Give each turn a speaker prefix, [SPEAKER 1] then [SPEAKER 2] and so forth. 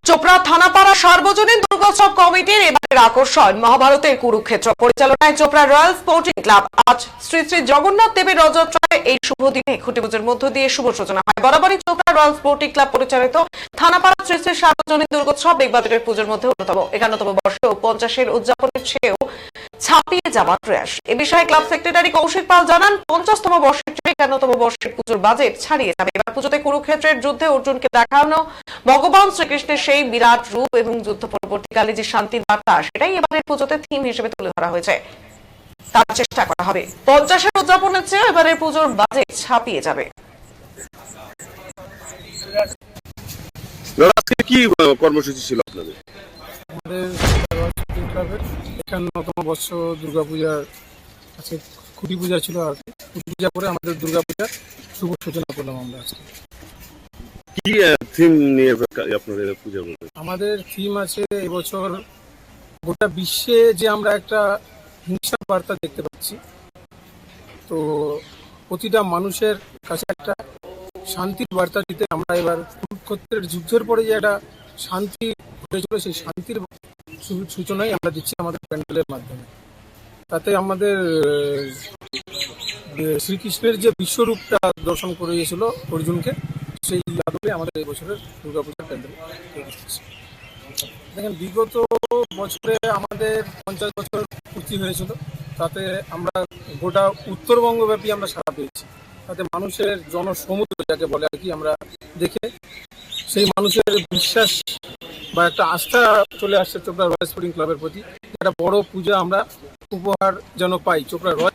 [SPEAKER 1] চোপড়া থানাপাড়া সার্বজনীন দুর্গোৎসব কমিটির এবারের আকর্ষণ মহাভারতের কুরুক্ষেত্র পরিচালনায় চোপড়া রয়্যাল স্পোর্টিং ক্লাব। আজ শ্রী শ্রী জগন্নাথ দেবের রথযাত্রায় এই শুভ দিনে খুঁটি পুজোর মধ্য দিয়ে শুভ সূচনা হয়। বরাবরই চোপড়া রয়্যাল স্পোর্টিং ক্লাব পরিচালিত থানাপাড়া শ্রী শ্রী সার্বজনীন দুর্গোৎসব এবারের পুজোর মধ্যে অন্যতম। 51তম বর্ষেও 50-এর উদযাপনের চেয়েও ছাপিয়ে যাওয়ার প্রয়াস। এ বিষয়ে ক্লাব সেক্রেটারি কৌশিক পাল জানান, 50তম বর্ষের চেয়ে 51তম বর্ষের পুজোর বাজেট ছাড়িয়ে যাবে। এবার পুজোতে কুরুক্ষেত্রের যুদ্ধে অর্জুনকে দেখানো ভগবান শ্রীকৃষ্ণের সেই বিরাট রূপ এবং যুদ্ধ পরবর্তীকালে যে শান্তির বার্তা, সেটাই এবারের পুজোতে থিম হিসেবে তুলে ধরা হয়েছে। তার চেষ্টা করা হবে 50-এর উদযাপনের চেয়ে এবারের পুজোর বাজেট ছাপিয়ে যাবে।
[SPEAKER 2] আজকে কি কর্মসূচি ছিল আপনাদের?
[SPEAKER 3] আমাদের ক্লাবের 51তম বর্ষ দুর্গাপূজার আজকে খুঁটি পূজা ছিল। আর খুঁটি পূজা করে আমাদের দুর্গাপূজার শুভ সূচনা করলাম আমরা আজকে।
[SPEAKER 2] কি থিম নিয়ে আপনাদের পূজা করবেন?
[SPEAKER 3] আমাদের থিম আছে এবছর গোটা বিশ্বে যে আমরা একটা হিংসার বার্তা দেখতে পাচ্ছি, তো প্রতিটা মানুষের কাছে একটা শান্তির বার্তা দিতে আমরা এবার কুরুক্ষেত্রের যুদ্ধের পরে যে একটা শান্তি হয়েছিল, সেই শান্তির সূচনাই আমরা দিচ্ছি আমাদের প্যান্ডেলের মাধ্যমে। তাতে আমাদের শ্রীকৃষ্ণের যে বিশ্বরূপটা দর্শন করিয়েছিল অর্জুনকে, সেই আদলে আমাদের এই বছরের দুর্গাপূজার প্যান্ডেল তৈরি হচ্ছে। দেখেন, বিগত বছরে আমাদের 50 বছর পূর্তি হয়েছিল, তাতে আমরা গোটা উত্তরবঙ্গব্যাপী আমরা সাড়া পেয়েছি। তাতে মানুষের জনসমুদ্র যাকে বলে আর কি, আমরা দেখে সেই মানুষের বিশ্বাস বা একটা আস্থা চলে আসছে চোপড়া রয়্যাল স্পোর্টিং ক্লাবের প্রতি। একটা বড় পূজা আমরা উপহার যেন পাই চোপড়া রয়্যাল